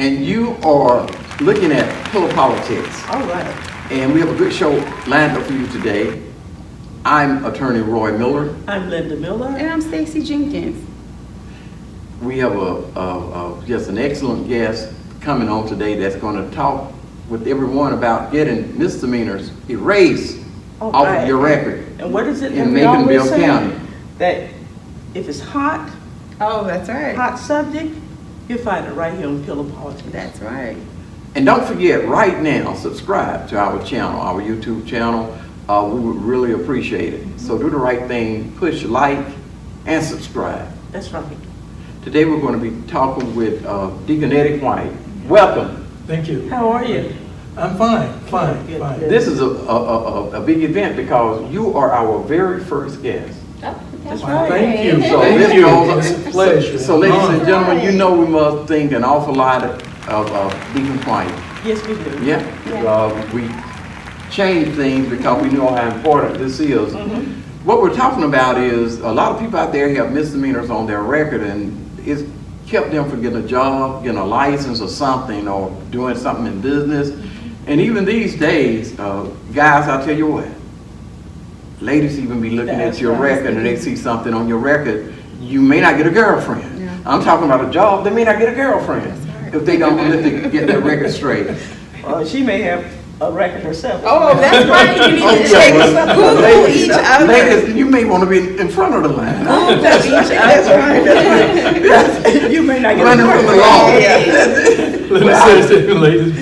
and you are looking at pillow politics. All right. And we have a good show lined up for you today. I'm Attorney Roy Miller. I'm Linda Miller. And I'm Stacy Jenkins. We have just an excellent guest coming on today that's going to talk with everyone about getting misdemeanors erased off of your record. And what is it that in we always Macon say? County. That if it's hot, Oh, that's right. hot subject, you'll find it right here on Pillow Politics. That's right. And don't forget, right now, subscribe to our channel, our YouTube channel. We would really appreciate it. So do the right thing, push like and subscribe. That's right. Today we're going to be talking with Deacon Eddie White. Welcome. Thank you. How are you? I'm fine. Good. This is a big event because you are our very first guest. That's right. Thank you. So Thank this you. goes- It's a pleasure. So ladies and gentlemen, you know we must think an awful lot of Deacon White. Yes, we do. Yeah? We change things because we know how important this is. What we're talking about is a lot of people out there have misdemeanors on their record, and it's kept them from getting a job, getting a license or something, or doing something in business. And even these days, guys, I'll tell you what, ladies even be looking at your record and they see something on your record, you may not get a girlfriend. Yeah. I'm talking about a job, they may not get a girlfriend if they don't let them get their record straight. She may have a record herself. Oh, that's right. You need to Okay, check well, Google each other. ladies, you may want to be in front of the line. That's right. You may not get Running from the law. Let me say this, ladies.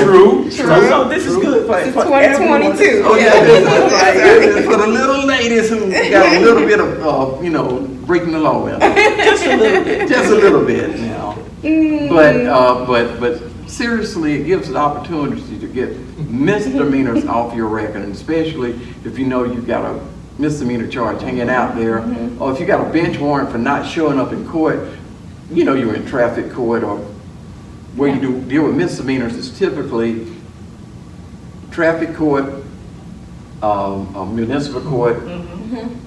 True. So this is good for It's everyone. 2022. Oh, yeah, this is for the little ladies who got a little bit of, breaking the law in. Just a little bit. Just a little bit now. But seriously, it gives an opportunity to get misdemeanors off your record, and especially if you know you've got a misdemeanor charge hanging out there, or if you got a bench warrant for not showing up in court, you're in traffic court, or where you do deal with misdemeanors is typically traffic court, municipal court,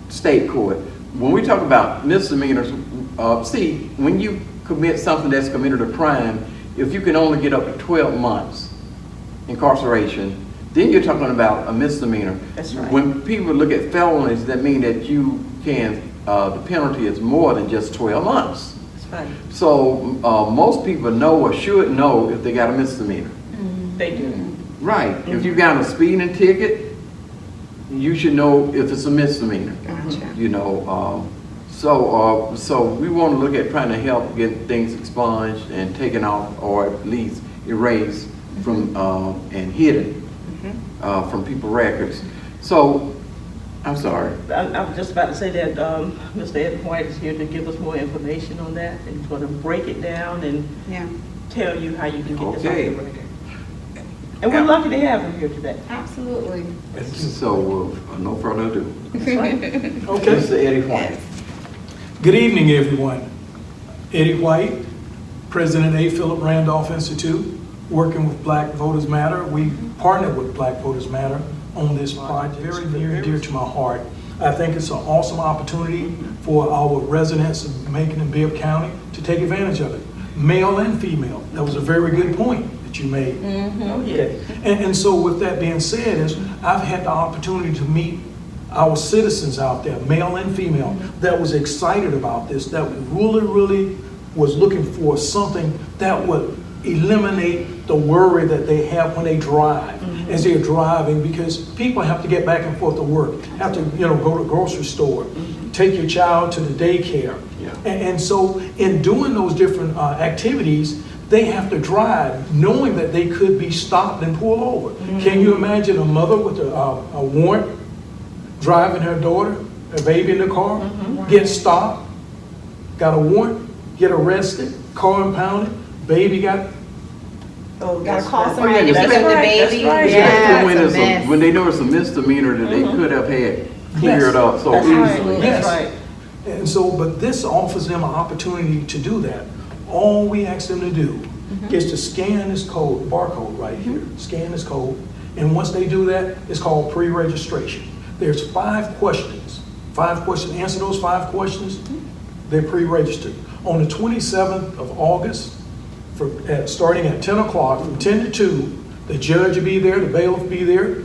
state court. When we talk about misdemeanors, when you commit something that's committed a crime, if you can only get up to 12 months incarceration, then you're talking about a misdemeanor. That's right. When people look at felonies, that means that you can, the penalty is more than just 12 months. That's right. So most people know or should know if they got a misdemeanor. They do. Right. If you got a speeding ticket, you should know if it's a misdemeanor. Gotcha. So we want to look at trying to help get things expunged and taken off, or at least erased from and hidden from people's records. So, I'm sorry. I was just about to say that Mr. Ed White is here to give us more information on that, and he's going to break it down and Yeah. tell you how you can get this off Okay. your record. And we're lucky to have him here today. Absolutely. So, no further ado. That's right. Okay. Mr. Eddie White. Good evening, everyone. Eddie White, President A. Philip Randolph Institute, working with Black Voters Matter. We partnered with Black Voters Matter on this project, very near and dear to my heart. I think it's an awesome opportunity for our residents of Macon and Bibb County to take advantage of it, male and female. That was a very good point that you made. Oh, yeah. And so with that being said, I've had the opportunity to meet our citizens out there, male and female, that was excited about this, that really was looking for something that would eliminate the worry that they have when they drive, as they're driving, because people have to get back and forth to work, have to go to the grocery store, take your child to the daycare. Yeah. And so in doing those different activities, they have to drive knowing that they could be stopped and pulled over. Can you imagine a mother with a warrant driving her daughter, her baby in the car, get stopped, got a warrant, get arrested, car impounded, baby got... Oh, Gotta that's call right. somebody to That's pick up the right, that's baby. right. Yeah, Especially it's a mess. when they know it's a misdemeanor that they could have had cleared up so That's right. easily. That's Yes. right. And so, but this offers them an opportunity to do that. All we ask them to do is to scan this code, barcode right here, scan this code, and once they do that, it's called pre-registration. There's 5 questions. 5 questions. Answer those 5 questions, they're pre-registered. On the 27th of August, starting at 10 o'clock, from 10 to 2, the judge will be there, the bailiff will be there.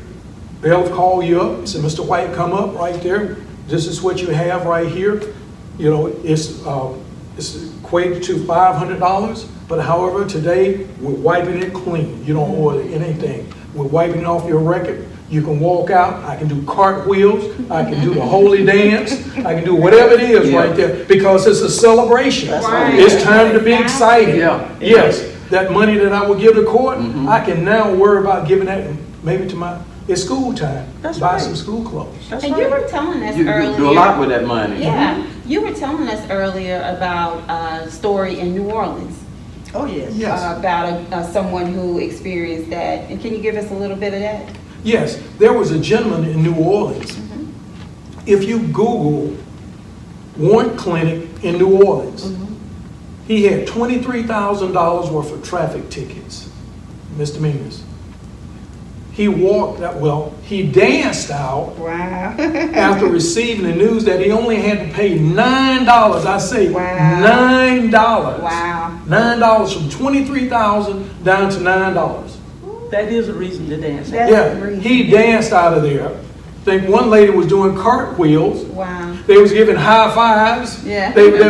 Bailiff call you up, say, Mr. White, come up right there. This is what you have right here. You know, it's equated to $500, but however, today, we're wiping it clean. You don't owe it anything. We're wiping it off your record. You can walk out, I can do cartwheels, I can do the holy dance, I can do whatever it is right there, because it's a celebration. Right. It's time to be excited. Yeah. Yes, that money that I would give to court, I can now worry about giving that maybe to it's school time. That's Buy right. some school clothes. That's And right. you were telling us You earlier. do a lot with that money. Yeah, you were telling us earlier about a story in New Orleans. Oh, yes. Yes. About someone who experienced that. And can you give us a little bit of that? Yes, there was a gentleman in New Orleans. If you Google Warrant Clinic in New Orleans, he had $23,000 worth of traffic tickets, misdemeanors. He he danced out Wow. after receiving the news that he only had to pay $9. I say Wow. $9. Wow. $9 from $23,000 down to $9. That is a reason to dance. That's Yeah, crazy. he danced out of there. I think one lady was doing cartwheels. Wow. They was giving high fives. Yeah. They Yeah,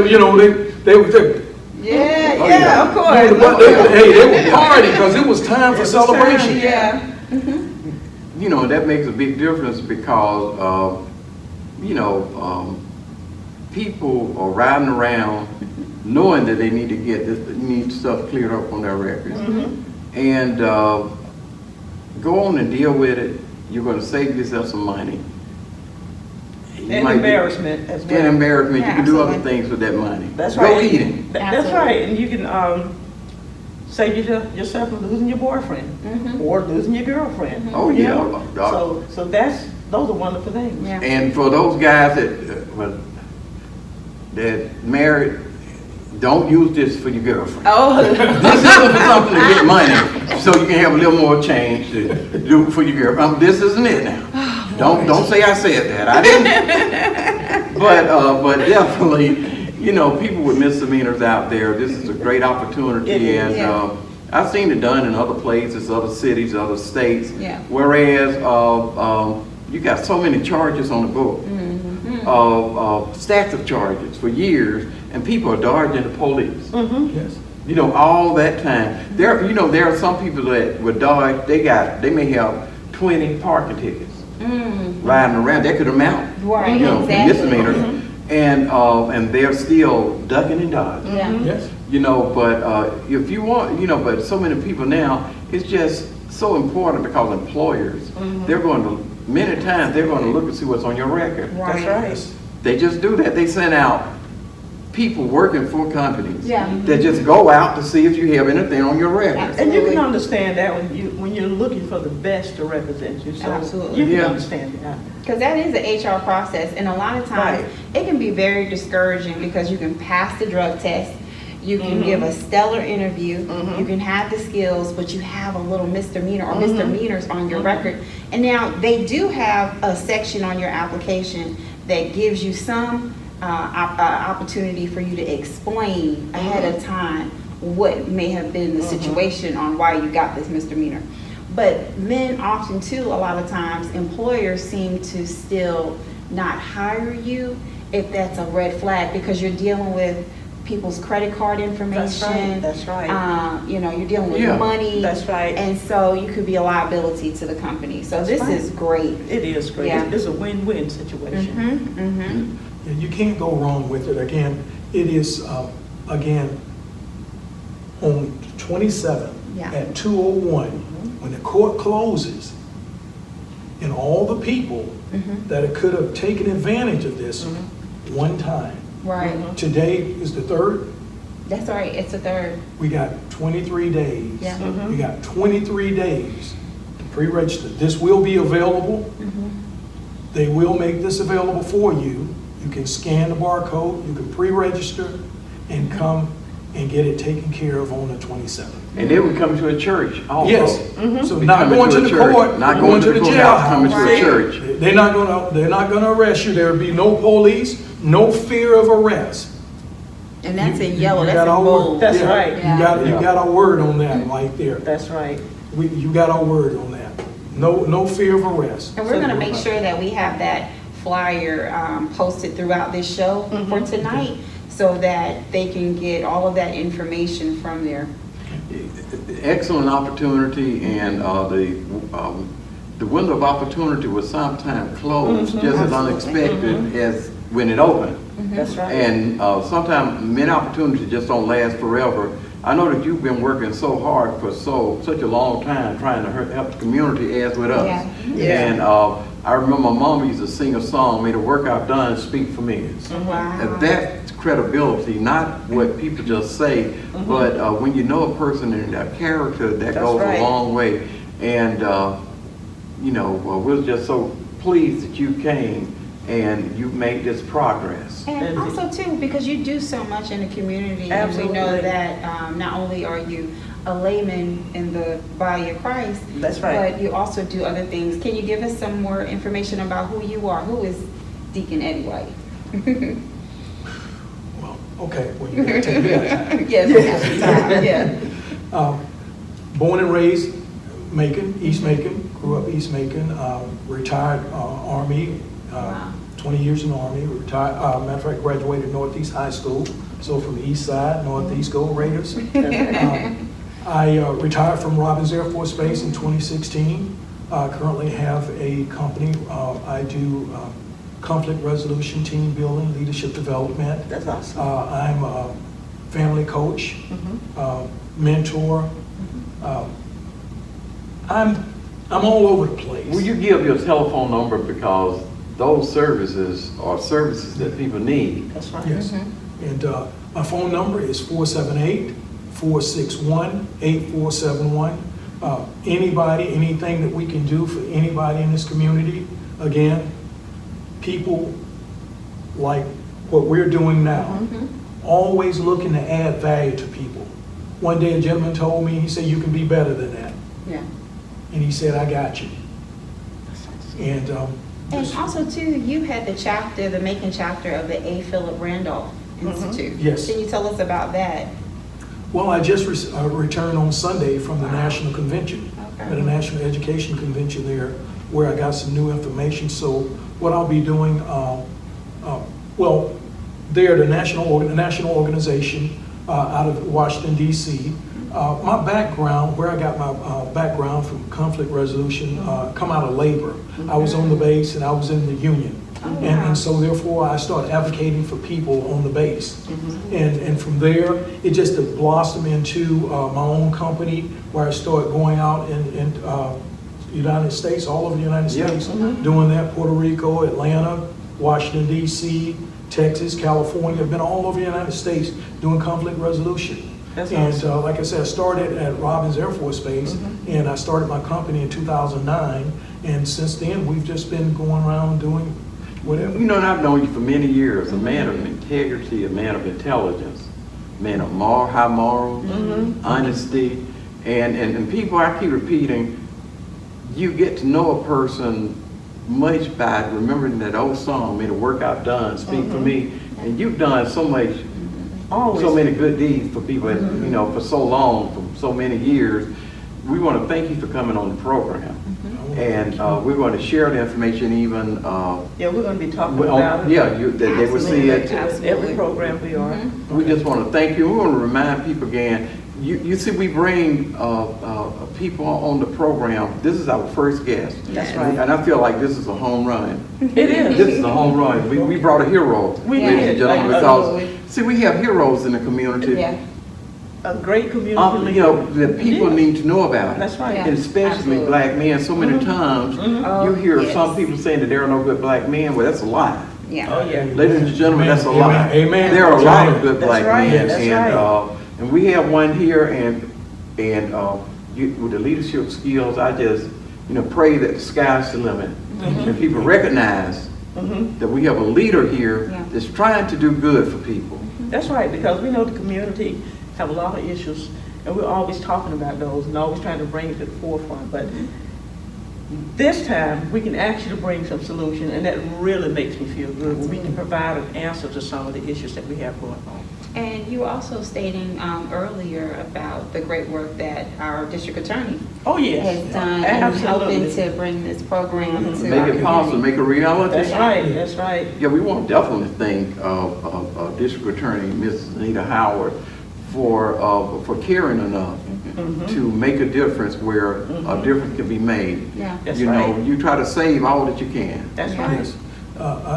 of course. They would party because it was time for celebration. Yeah. You know, that makes a big difference because, people are riding around knowing that they need to need stuff cleared up on their records. And go on and deal with it. You're going to save yourself some money. And embarrassment as well. And embarrassment. Yeah, you can do other absolutely. things with that money. That's Go right. eating. That's Absolutely. right. And you can save yourself from losing your boyfriend or losing your girlfriend. Oh, you yeah. know? So those are wonderful things. Yeah. And for those guys that married, don't use this for your girlfriend. Oh. This is something to get money, so you can have a little more change to do for your girlfriend. This isn't it now. Don't say I said that. I didn't. But definitely, people with misdemeanors out there, this is a great opportunity, It is, and yeah. I've seen it done in other places, other cities, other states. Yeah. Whereas you got so many charges on the book, stacks of charges for years, and people are dodging the police. Yes. All that time. There are some people that would dodge. They may have 20 parking tickets riding around. That could amount, Right, to exactly. misdemeanors, and they're still ducking and dodging. Yeah. Yes. But if you want, but so many people now, it's just so important because employers, they're going to, many times, they're going to look and see what's on your record. Right. That's right. They just do that. They send out people working for companies Yeah. that just go out to see if you have anything on your record. And you Absolutely. can understand that when you're looking for the best to represent you. So Absolutely. you can Yeah. understand that. Because that is an HR process, and a lot of times it can be very discouraging because you can pass the drug test, you can give a stellar interview, you can have the skills, but you have a little misdemeanor or misdemeanors on your record. And now they do have a section on your application that gives you some opportunity for you to explain ahead of time what may have been the situation on why you got this misdemeanor. But then often too, a lot of times, employers seem to still not hire you if that's a red flag because you're dealing with people's credit card information. That's right. You're dealing with Yeah. money. That's right. And so you could be a liability to the company. So That's this right. is great. It is great. Yeah. It's a win-win situation. Yeah, you can't go wrong with it. Again, it is, on 27 Yeah. at 2:01, when the court closes, and all the people that could have taken advantage of this one time. Right. Today is the 3rd. That's all right. It's a third. We got 23 days. Yeah. We got 23 days to pre-register. This will be available. They will make this available for you. You can scan the barcode, you can pre-register, and come and get it taken care of on the 27th. And they would come to a church also. Yes, so Be not coming going to a the church, court, not going to the courthouse, coming jailhouse. to a church. They're not gonna arrest you. There'll be no police, no fear of arrest. And that's in You yellow, got that's in our word. bold. That's Yeah, right. You got our word on that right there. That's right. You got our word on that. No fear of arrest. And we're gonna make sure that we have that flyer posted throughout this show for tonight, so that they can get all of that information from there. Excellent opportunity, and the window of opportunity was sometimes closed, just as unexpected as when it opened. That's right. And sometimes many opportunities just don't last forever. I know that you've been working so hard for such a long time trying to help the community as with us. Yeah. And I remember my mom used to sing a song, "May the work I've done speak for me." Wow. And that's credibility, not what people just say, but when you know a person and their character, that That's goes right. a long way. And we're just so pleased that you came and you made this progress. And also too, because you do so much in the community, and we know Absolutely. that not only are you a layman in the body of Christ, That's right. but you also do other things. Can you give us some more information about who you are? Who is Deacon Eddie White? Well, okay, well, you gotta take me out of time. Yes, we have some time, yeah. Born and raised Macon, East Macon, grew up East Macon, retired Army, Wow. 20 years in the Army, retired, matter of fact, graduated Northeast High School, so from the East Side, Northeast Go Raiders. I retired from Robins Air Force Base in 2016. Currently have a company. I do conflict resolution, team building, leadership development. That's awesome. I'm a family coach, mentor. I'm all over the place. Will you give your telephone number, because those services are services that people need? That's right. Yes. And my phone number is 478-461-8471. Anybody, anything that we can do for anybody in this community. Again, people like what we're doing now, always looking to add value to people. One day a gentleman told me, he said, "You can be better than that." Yeah. And he said, "I got you." And And also too, you had the chapter, the Macon chapter of the A. Philip Randolph Institute. Yes. Can you tell us about that? well, I just returned on Sunday from the National Convention, Okay. at a National Education Convention there, where I got some new information. So what I'll be doing, well, they're the national organization out of Washington, D.C. My background, where I got my background from conflict resolution, come out of labor. I was on the base and I was in the union. And so therefore I started advocating for people on the base. And from there, it just blossomed into my own company, where I started going out in United States, all over the United States, doing that, Puerto Rico, Atlanta, Washington, D.C., Texas, California. I've been all over the United States doing conflict resolution. That's And awesome. like I said, I started at Robins Air Force Base, and I started my company in 2009. And since then, we've just been going around doing whatever. You know, and I've known you for many years, a man of integrity, a man of intelligence, a man of high morals, honesty, and people, I keep repeating, you get to know a person much by remembering that old song, "May the work I've done speak for me," and you've done so much, Always. so many good deeds for people, for so long, for so many years. We want to thank you for coming on the program. And we're going to share the information even, Yeah, we're going to be talking about it. that they will see it. Every program we are. We just want to thank you. We want to remind people again, you see, we bring people on the program. This is our first guest. That's right. And I feel like this is a home run. It is. This is a home run. We brought a hero, We ladies did. and gentlemen, Like, because, see, we have heroes in the community. Yeah. A great community leader. That people Yeah. need to know about. That's right. Yeah. And especially Absolutely. black men. So many times, Oh, you hear yes. some people saying that there are no good black men. Well, that's a lie. Yeah. Oh, yeah. Ladies and gentlemen, that's a Amen. lie. Amen. There are a lot of good That's black right. men, That's and right. and we have one here, and with the leadership skills, I just pray that the sky's the limit, and people recognize that we have a leader here Yeah. that's trying to do good for people. That's right, because we know the community have a lot of issues, and we're always talking about those and always trying to bring it to the forefront. But this time, we can actually bring some solution, and that really makes me feel good when we can provide an answer to some of the issues that we have going on. And you were also stating earlier about the great work that our district attorney Oh, yes. has done in helping Absolutely. to bring this program to Make our it possible, community. make it reality. That's right, that's right. Yeah, we want to definitely thank District Attorney, Ms. Anita Howard, for caring enough to make a difference where a difference can be made. Yeah. That's You know, right. you try to save all that you can. That's right. Yes.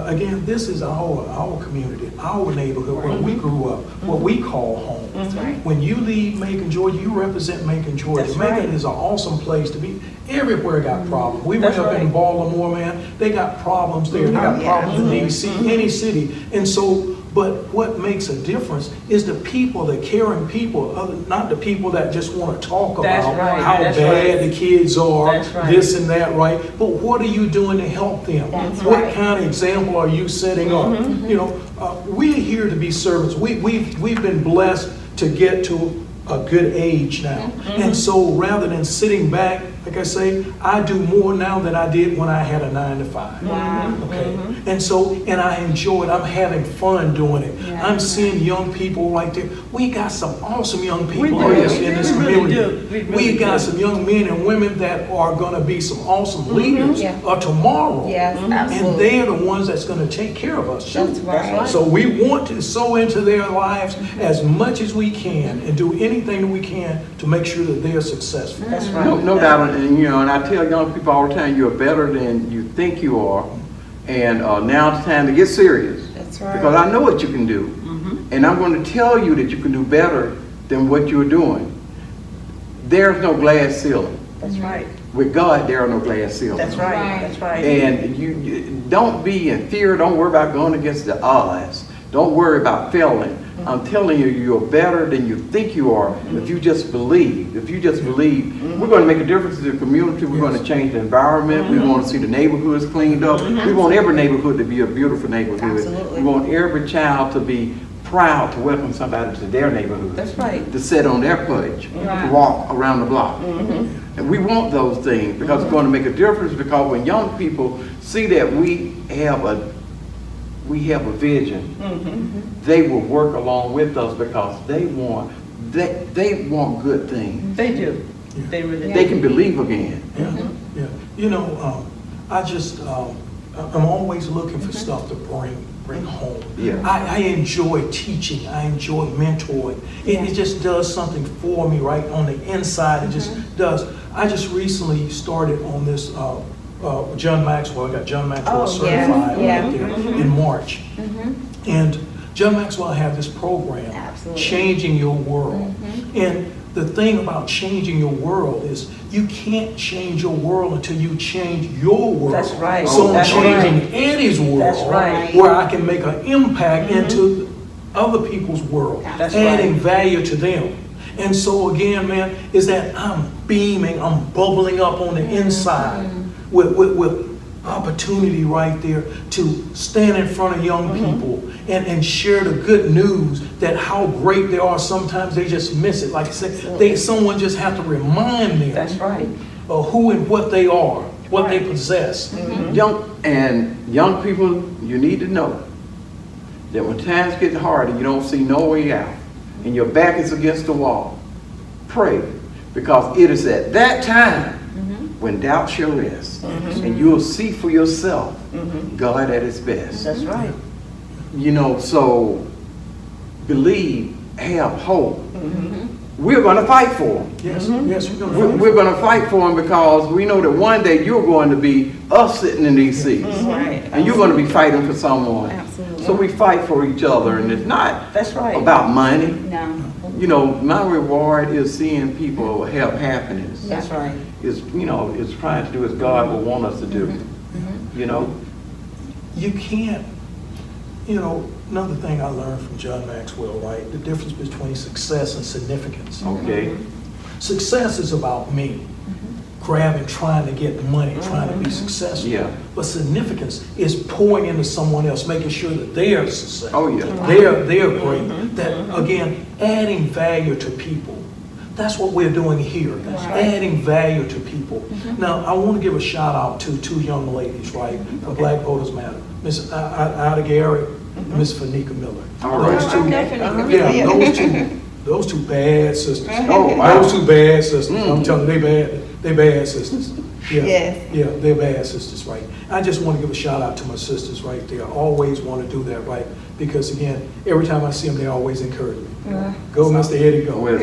Again, this is our community, our neighborhood, where we grew up, what we call home. That's right. When you leave Macon, Georgia, you represent Macon, Georgia. That's Macon right. is an awesome place to be. Everywhere got problems. We That's went up in right. Baltimore, man. They got problems there. They got yeah. problems in D.C., any city. And so, but what makes a difference is the people, the caring people, not the people that just want to talk That's about right. how That's bad right. the kids are, That's right. this and that, right? But what are you doing to help them? That's What right. kind of example are you setting up? You know, we're here to be servants. We've been blessed to get to a good age now. And so rather than sitting back, like I say, I do more now than I did when I had a 9 to 5. Wow. Okay. And so, and I enjoy it. I'm having fun doing it. Yeah. I'm seeing young people right there. We got some awesome young people We do. in this We really community. do. We really got do. some young men and women that are going to be some awesome leaders Yeah. of tomorrow. Yes, And absolutely. they're the ones that's going to take care of us. too. That's right. right. So we want to sow into their lives as much as we can and do anything that we can to make sure that they are successful. That's right. No doubt, and you know, and I tell young people all the time, you're better than you think you are, and now it's time to get serious. That's right. Because I know what you can do, and I'm going to tell you that you can do better than what you're doing. There's no glass ceiling. That's right. With God, there are no glass ceilings. That's right. Right. That's right. And you don't be in fear. Don't worry about going against the odds. Don't worry about failing. I'm telling you, you're better than you think you are if you just believe. If you just believe, we're going to make a difference in the community. We're going to change the environment. We want to see the neighborhoods cleaned up. We want every neighborhood to be a beautiful neighborhood. Absolutely. We want every child to be proud to welcome somebody to their neighborhood. That's right. To sit on their porch, Right. to walk around the block. And we want those things because it's going to make a difference, because when young people see that we have a vision, they will work along with us because they want good things. They do. They really They do. can believe again. Yeah, yeah. You know, I'm always looking for stuff to bring home. Yeah. I enjoy teaching. I enjoy mentoring. It just does something for me right on the inside. It just does. I just recently started on this John Maxwell. I got John Maxwell Oh, certified yeah. right there in March. And John Maxwell had this program, Absolutely. Changing Your World. And the thing about changing your world is you can't change your world until you change your world. That's right. So I'm That's changing Eddie's world That's right. where I can make an impact into other people's world, That's adding right. value to them. And so again, man, is that I'm beaming, I'm bubbling up on the inside with opportunity right there to stand in front of young people and share the good news that how great they are. Sometimes they just miss it. Like I said, someone just have to remind them That's right. of who and what they are, what they possess. Young people, you need to know that when times get hard and you don't see no way out and your back is against the wall, pray, because it is at that time when doubt shall rest and you'll see for yourself God at his best. That's right. You know, so believe, have hope. We're going to fight for them. Yes, yes, we're going We're going to fight for them because we know that one day you're going to be us sitting in these seats. Right. And you're going to be fighting for someone. Absolutely. So we fight for each other, and it's not That's right. about money. No. You know, my reward is seeing people have happiness. That's right. Is, you know, is trying to do as God will want us to do. You know? You can't, you know, another thing I learned from John Maxwell, right? The difference between success and significance. Okay. Success is about me, grabbing, trying to get money, trying to be successful. Yeah. But significance is pouring into someone else, making sure that they are successful. Oh, yeah. They're great. That, again, adding value to people. That's what we're doing here, adding value to people. Now, I want to give a shout out to two young ladies, right? For Black Voters Matter. Miss Ida Gary and Miss Fanika Miller. All right. Those two, Definitely. yeah, those two bad sisters. Oh, wow. Those two bad sisters. I'm telling you, they bad sisters. Yeah, Yes. yeah, they're bad sisters, right? I just want to give a shout out to my sisters right there. I always want to do that, right? Because again, every time I see them, they always encourage me. Go, Mr. Eddie, go. Well,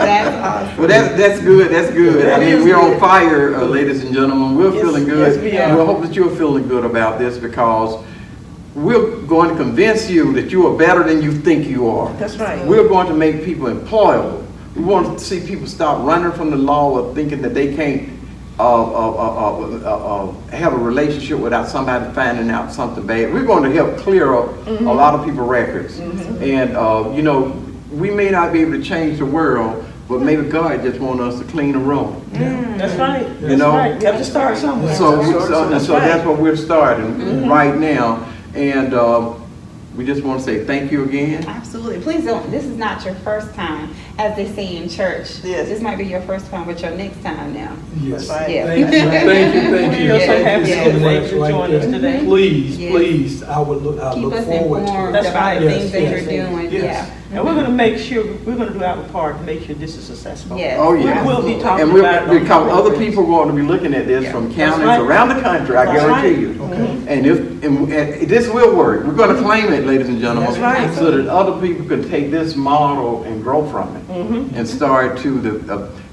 That's awesome. well, that's good, that's good. I mean, we're on fire, ladies and gentlemen. We're Yes, feeling yes, good. we are. We hope that you're feeling good about this because we're going to convince you that you are better than you think you are. That's right. We're going to make people employable. We want to see people stop running from the law or thinking that they can't have a relationship without somebody finding out something bad. We're going to help clear up a lot of people's records. And, you know, we may not be able to change the world, but maybe God just wants us to clean the room. That's right. You That's know? right. We have to start somewhere. So That's that's right. what we're starting right now. And we just want to say thank you again. Absolutely. Please don't, this is not your first time, as they say in church. Yes. This might be your first time, but your next time now. Yes. That's right. Yeah. Thank you, thank you. We are so Thank happy you that so you're much able to right join there. us today. Please, Yes. please, I Keep look us forward to informed it. That's about right. the Yes, things that yes. you're doing. Yes. Yeah. And we're going to make sure, we're going to do our part to make sure this is successful. Yes. Oh, yeah. We'll be talking And about it on because the other programs. people are going to be looking at this from counties right. around the country, I That's guarantee right. you. Okay. And this will work. We're going to claim it, ladies and gentlemen. That's right. So that other people can take this model and grow from it. And start to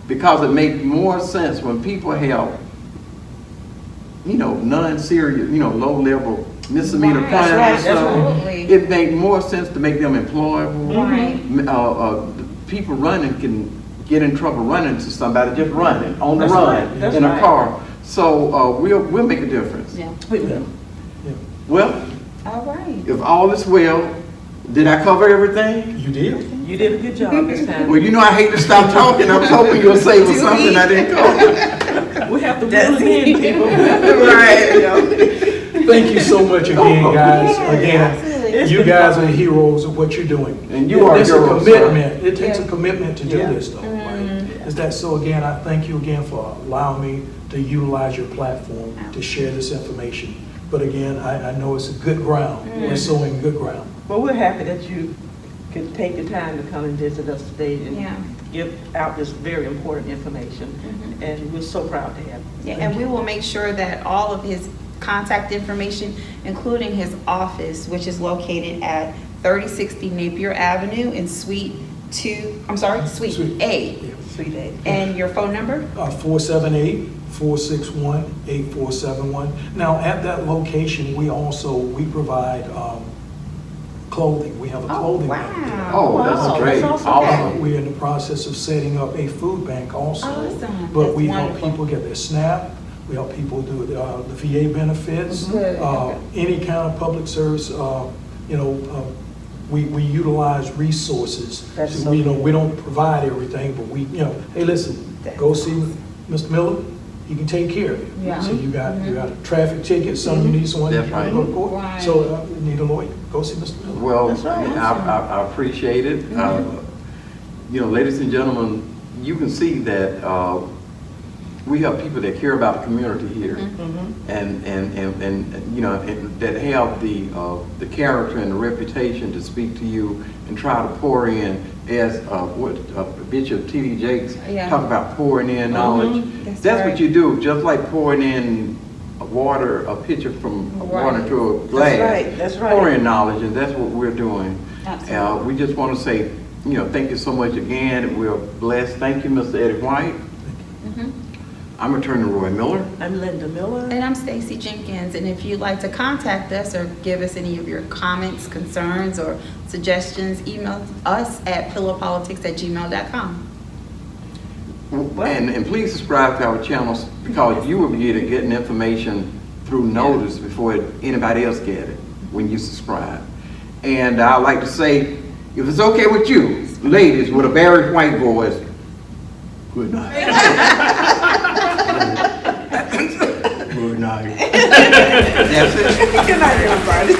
because it makes more sense when people have, you know, non-serious, you know, low-level misdemeanor Right. crimes. That's right. So Absolutely. it makes more sense to make them employable. Right. People running can get in trouble running to somebody, just running on the That's run right. That's in a right. car. So we'll make a difference. Yeah. We will. Well, All right. if all is well, did I cover everything? You did? You did a good job this time. Well, you know I hate to stop talking. I was hoping you'll say was something I didn't cover. We have to reel it in, people. Thank you so much again, guys. Yeah, Again, absolutely. you guys are heroes of what you're doing. And you are It's a heroes, commitment. It takes a Yeah. commitment to do Yeah. this, though, right? Is that so? Again, I thank you again for allowing me to utilize your platform to share this information. But again, I know it's a good ground. We're sowing good ground. Well, we're happy that you could take the time to come and visit us today and Yeah. give out this very important information. And we're so proud to have you. Yeah, and we will make sure that all of his contact information, including his office, which is located at 3060 Napier Avenue in Suite Suite. A. Sweet day. And your phone number? 478-461-8471. Now, at that location, we provide clothing. We have a clothing bank there. Oh, Wow, that's great. that's awesome. Awesome. We're in the process of setting up a food bank also. Awesome. But That's we help wonderful. people get their SNAP, we help people do the VA benefits, Good, okay. any kind of public service, we utilize resources. That's So, so we good. don't provide everything, but hey, listen, go see Mr. Miller, he can take care of you. Yeah. So you got a traffic ticket, something you need someone to That's right. go to court. Right. So you need a lawyer, go see Mr. Miller. Well, That's right. I appreciate it. Ladies and gentlemen, you can see that we have people that care about the community here, and that have the character and the reputation to speak to you and try to pour in, as Bishop T.D. Jakes talk about pouring in knowledge. That's That's right. what you do, just like pouring in water, a pitcher from water Right. to a glass. right, that's right. Pour in knowledge, and that's what we're doing. Absolutely. We just want to say, thank you so much again. We're blessed. Thank you, Mr. Eddie White. I'm Attorney Roy Miller. I'm Linda Miller. And I'm Stacy Jenkins, and if you'd like to contact us or give us any of your comments, concerns, or suggestions, email us at pillowpolitics@gmail.com. And please subscribe to our channels because you will be getting information through notice before anybody else get it when you subscribe. And I'd like to say, if it's okay with you, ladies with a Barry White voice, good night. Good night. That's it. Good night, everybody.